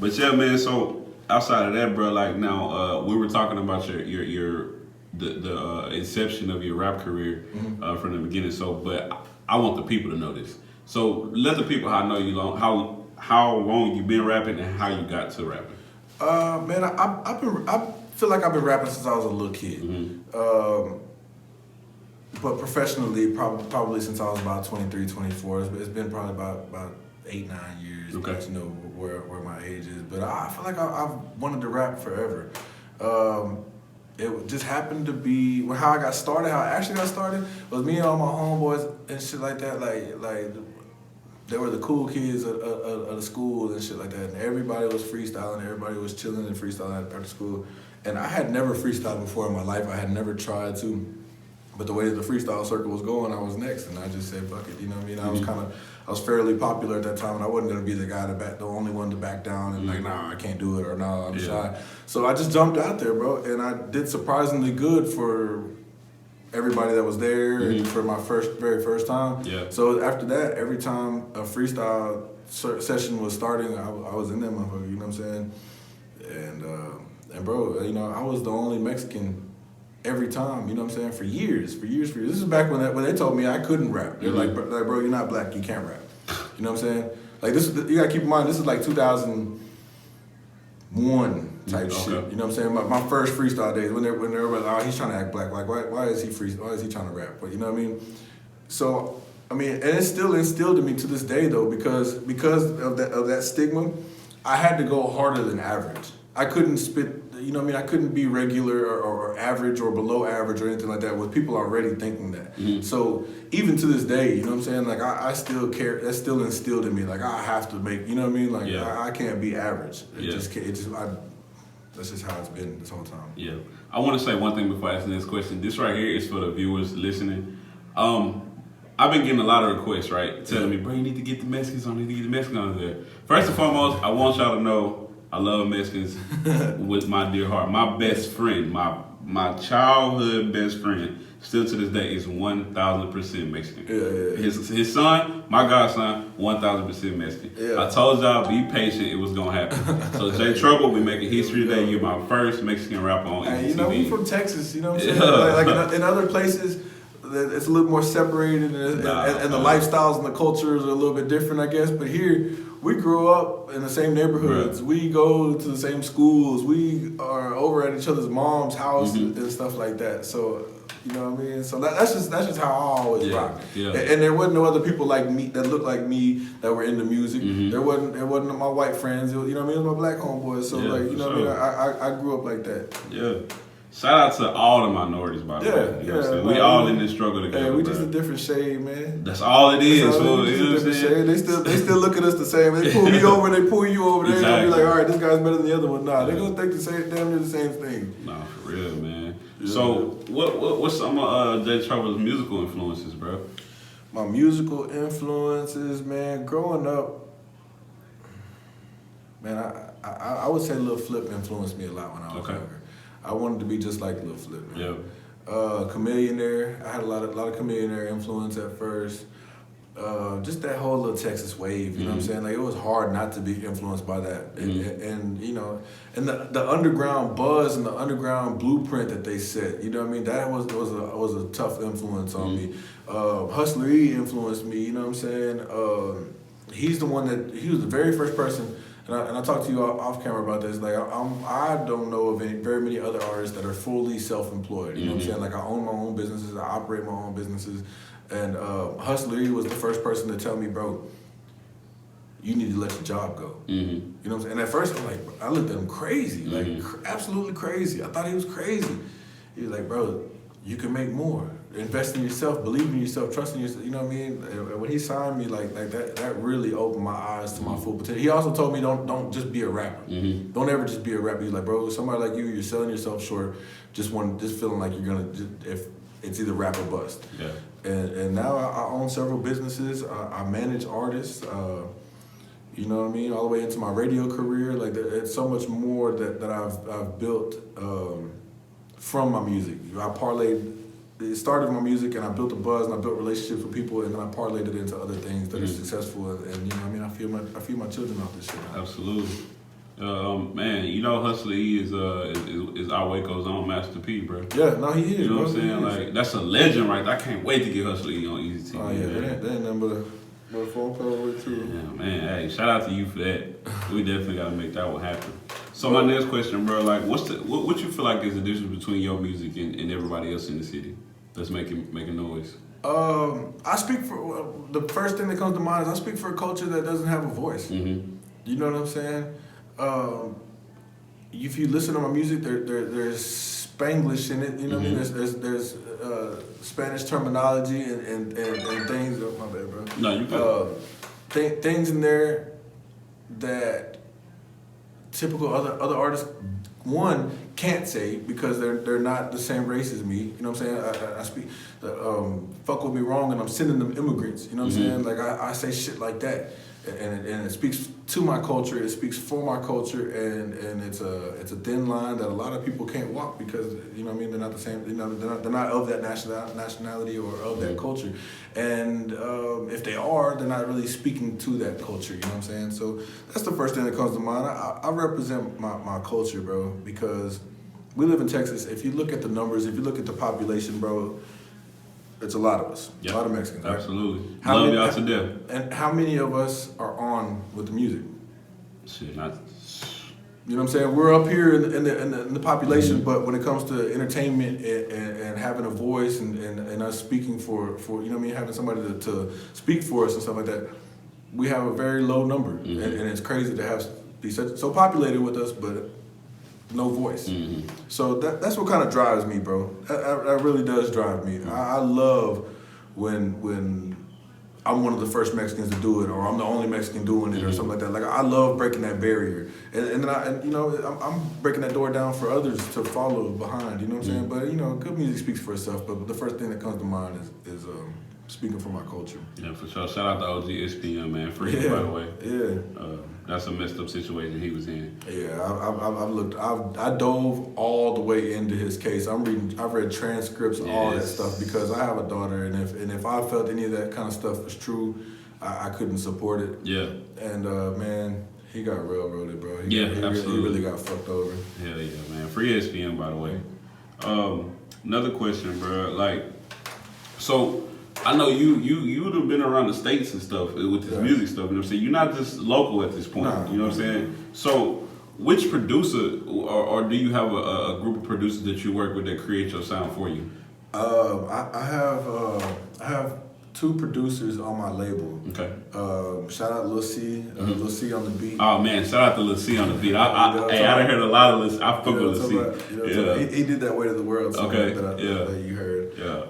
But yeah, man. So outside of that, bro, like now, we were talking about the inception of your rap career from the beginning. So, but I want the people to know this. So let the people how know you long how long you been rapping and how you got to rapping. Man, I feel like I've been rapping since I was a little kid. But professionally, probably since I was about 23, 24. It's been probably about 8, 9 years. Okay. To know where my age is. But I feel like I've wanted to rap forever. It just happened to be how I got started. How I actually got started was me and all my homeboys and shit like that. Like they were the cool kids of the school and shit like that. And everybody was freestyling. Everybody was chilling and freestyling after school. And I had never freestyled before in my life. I had never tried to. But the way that the freestyle circle was going, I was next, and I just said, "Fuck it," you know what I mean? I was fairly popular at that time, and I wasn't gonna be the guy the only one to back down and like, nah, I can't do it, or nah, I'm shy. So I just jumped out there, bro, and I did surprisingly good for everybody that was there and for my very first time. Yeah. So after that, every time a freestyle session was starting, I was in that motherfucker. You know what I'm saying? And bro, you know, I was the only Mexican. Every time, you know what I'm saying? For years. This is back when they told me I couldn't rap. They're like, bro, you're not black, you can't rap. You know what I'm saying? Like you gotta keep in mind, this is like 2001 type shit. You know what I'm saying? My first freestyle days when everybody like, oh, he's trying to act black. Like why is he trying to rap? But you know what I mean? So I mean, and it's still instilled in me to this day though, because of that stigma, I had to go harder than average. I couldn't spit. You know what I mean? I couldn't be regular or average or below average or anything like that with people already thinking that. So even to this day, you know what I'm saying? Like I still care. That's still instilled in me. Like I have to make. You know what I mean? Like I can't be average. That's just how it's been this whole time. Yeah. I want to say one thing before asking this question. This right here is for the viewers listening. I've been getting a lot of requests, right? Telling me, bro, you need to get the Mexicans on. You need to get the Mexicans on there. First and foremost, I want y'all to know. I love Mexicans with my dear heart. My best friend, my childhood best friend, still to this day is 1,000% Mexican. Yeah. His son, my godson, 1,000% Mexican. Yeah. I told y'all, be patient, it was gonna happen. So J Trouble, we making history today. You're my first Mexican rapper on MTV. And you know, we from Texas, you know what I'm saying? Like in other places, it's a little more separated, and the lifestyles and the cultures are a little bit different, I guess. But here, we grew up in the same neighborhoods. Right. We go to the same schools. We are over at each other's mom's house and stuff like that. So, you know what I mean? So that's just how I always rock. Yeah. And there wasn't no other people like me that looked like me that were into music. There wasn't my white friends. You know what I mean? It was my black homeboys. So like, you know what I mean? I grew up like that. Yeah. Shout out to all the minorities, by the way. You know what I'm saying? We all in this struggle together. Hey, we just a different shade, man. That's all it is. They still look at us the same. They pull me over, they pull you over. They're gonna be like, all right, this guy's better than the other one. Nah, they're gonna think damn near the same thing. Nah, for real, man. Yeah. So, what's some of J Trouble's musical influences, bro? My musical influences, man. Growing up, man, I would say Lil Flip influenced me a lot when I was younger. I wanted to be just like Lil Flip, man. Yeah. Chamillionaire. I had a lot of Chamillionaire influence at first. Just that whole little Texas wave, you know what I'm saying? Like it was hard not to be influenced by that, and you know, and the underground buzz and the underground blueprint that they set. You know what I mean? That was a tough influence on me. Hustler E influenced me. You know what I'm saying? He was the very first person. And I talked to you off camera about this. Like I don't know of very many other artists that are fully self-employed. You know what I'm saying? Like I own my own businesses, I operate my own businesses, and Hustler E was the first person to tell me, bro, you need to let your job go. You know what I'm saying? And at first I'm like, I looked at him crazy, like absolutely crazy. I thought he was crazy. He was like, bro, you can make more. Invest in yourself, believe in yourself, trust in yourself. You know what I mean? And when he signed me, like that really opened my eyes to my full potential. He also told me don't just be a rapper. Don't ever just be a rapper. He's like, bro, somebody like you're selling yourself short. Just feeling like you're gonna if it's either rap or bust. Yeah. And now I own several businesses. I manage artists. You know what I mean? All the way into my radio career. Like it's so much more that I've built from my music. It started with my music, and I built a buzz, and I built relationships with people, and then I parlayed it into other things that are successful. And you know, what I mean, I feed my children off this shit. Absolutely. Man, you know, Hustler E is Waco's own Master P, bro. Yeah, no, he is. You know bro. what I'm saying? Like, that's a legend, right? I can't wait to get Hustler E on Easy TV. Oh yeah, man. that ain't nothing but a phone call away too. Yeah, man. Hey, shout out to you for that. We definitely gotta make that one happen. So my next question, bro, like, what you feel like is the difference between your music and everybody else in the city that's making noise? I speak for the first thing that comes to mind is I speak for a culture that doesn't have a voice. Mm-hmm. You know what I'm saying? If you listen to my music, there's Spanglish in it. You know what I mean? There's Spanish terminology and things. Oh, my bad, bro. No, you good. Things in there that typical other artists can't say because they're not the same race as me. You know what I'm saying? I speak. Fuck with me wrong, and I'm sending them immigrants. You know what I'm saying? Like I say shit like that, and it speaks to my culture. It speaks for my culture, and it's a thin line that a lot of people can't walk because you know what I mean. They're not the same. You know, they're not of that nationality or of that culture, and if they are, they're not really speaking to that culture. You know what I'm saying? So that's the first thing that comes to mind. I represent my culture, bro, because we live in Texas. If you look at the numbers, if you look at the population, bro, it's a lot of us. Yep. A lot of Mexicans. Right? Absolutely. Love y'all to death. And how many of us are on with the music? Shit, not. You know what I'm saying? We're up here in the population, but when it comes to entertainment and having a voice and us speaking for you know what I mean, having somebody to speak for us and stuff like that, we have a very low number, and it's crazy to be so populated with us, but no voice. So that's what kind of drives me, bro. That really does drive me. I love when I'm one of the first Mexicans to do it, or I'm the only Mexican doing it, or something like that. Like I love breaking that barrier, and you know I'm breaking that door down for others to follow behind. You know what I'm saying? But you know, good music speaks for itself. But the first thing that comes to mind is speaking for my culture. Yeah, for sure. Shout out to OG SPM, man. Free him, by the way. Yeah. That's a messed up situation he was in. Yeah, I dove all the way into his case. I've read transcripts, all that stuff, because I have a daughter, and if I felt any of that kind of stuff was true, I couldn't support it. Yeah. And man, he got railroaded, bro. He He really got fucked over. Hell yeah, man. Free SPM, by the way. Another question, bro. Like, so I know you'd have been around the States and stuff with this music stuff, you know what I'm saying? You're not just local at this point, you know what I'm saying? So which producer, or do you have a group of producers that you work with that create your sound for you? I have two producers on my label. Okay. Shout out Lil C, Lil C on the beat. Oh man, shout out to Lil C on the beat. I done heard a lot of Lil C. I fuck with Lil C. He did that Way to the World song that you heard. Yeah.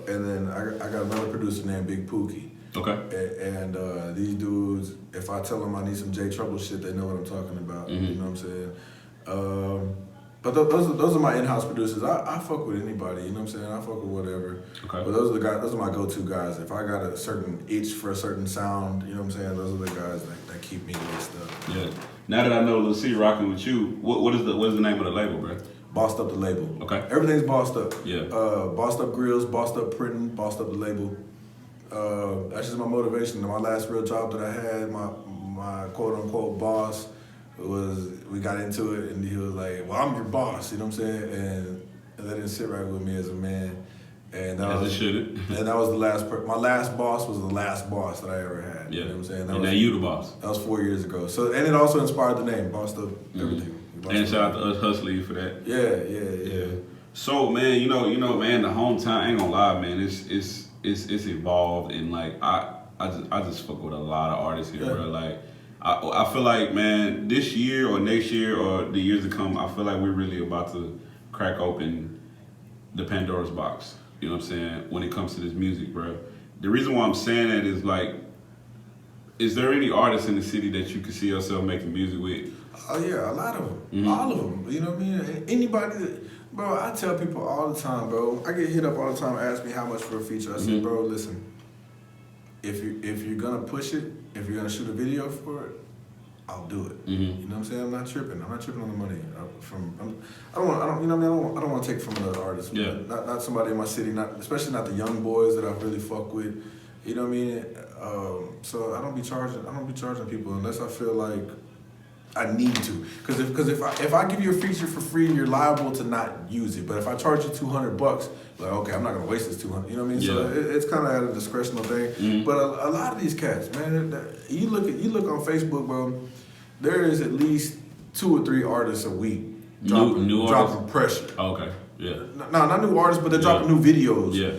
And then I got another producer named Big Pookie. Okay. And these dudes, if I tell them I need some J Trouble shit, they know what I'm talking about. You know what I'm saying? But those are my in-house producers. I fuck with anybody, you know what I'm saying? I fuck with whatever. Okay. But those are the guys. Those are my go-to guys. If I got a certain itch for a certain sound, you know what I'm saying? Those are the guys that keep me laced up. Yeah. Now that I know Lil C rocking with you, what is the name of the label, bro? Bossed Up the Label. Okay. Everything's bossed up. Yeah. Bossed Up Grills, Bossed Up Printing, Bossed Up the Label. That's just my motivation. My last real job that I had, my quote-unquote boss, we got into it, and he was like, well, I'm your boss, you know what I'm saying? And that didn't sit right with me as a man. And that was the last my last boss was the last boss that I ever had. Yeah. You know what I'm saying? Now you the boss. That was 4 years ago. So, and it also inspired the name, Bossed Up Everything. And shout out to us Hustler for that. Yeah. So man, you know, man, the hometown, I ain't gonna lie, man, it's evolved, and like I just fuck with a lot of artists here, bro. Like I feel like, man, this year or next year or the years to come, I feel like we're really about to crack open the Pandora's box. You know what I'm saying? When it comes to this music, bro. The reason why I'm saying that is like, is there any artists in the city that you could see yourself making music with? Oh yeah, a lot of them, all of them. You know what I mean? Anybody that, bro. I tell people all the time, bro. I get hit up all the time, ask me how much for a feature. I say, bro, listen. If you're gonna push it, if you're gonna shoot a video for it, I'll do it. You know what I'm saying? I'm not tripping on the money. I don't want to take from another artist. Yeah. Not somebody in my city. Especially not the young boys that I really fuck with. You know what I mean? So I don't be charging people unless I feel like I need to, because if I give you a feature for free, you're liable to not use it. But if I charge you $200, like okay, I'm not gonna waste this 200. You know what I mean? So it's kind of at a discretional thing. But a lot of these cats, man, you look on Facebook, bro. There is at least 2 or 3 artists a week dropping pressure. Okay. Yeah. No, not new artists, but they're dropping new videos. Yeah.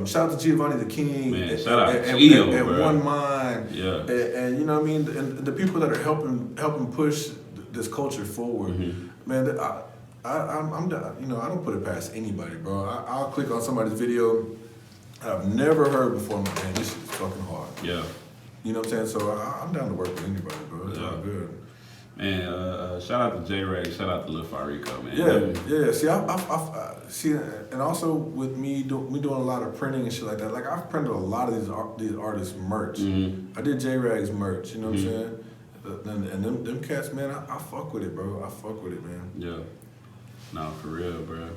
Shout out to Giovanni the King. Man, shout out to and One Mind. Yeah. And you know what I mean? And the people that are helping push this culture forward. Man, I'm you know, I don't put it past anybody, bro. I'll click on somebody's video I've never heard before. Man, this shit is fucking hard. Yeah. You know what I'm saying? So I'm down to work with anybody, bro. It's all good. Man, shout out to J-Rag, shout out to Lil Farico, man. Yeah. See, I see, and also with me doing a lot of printing and shit like that. Like I've printed a lot of these artists' merch. I did J-Rag's merch. You know what I'm saying? And them cats, man, I fuck with it, bro. I fuck with it, man. Yeah. No, for real, bro.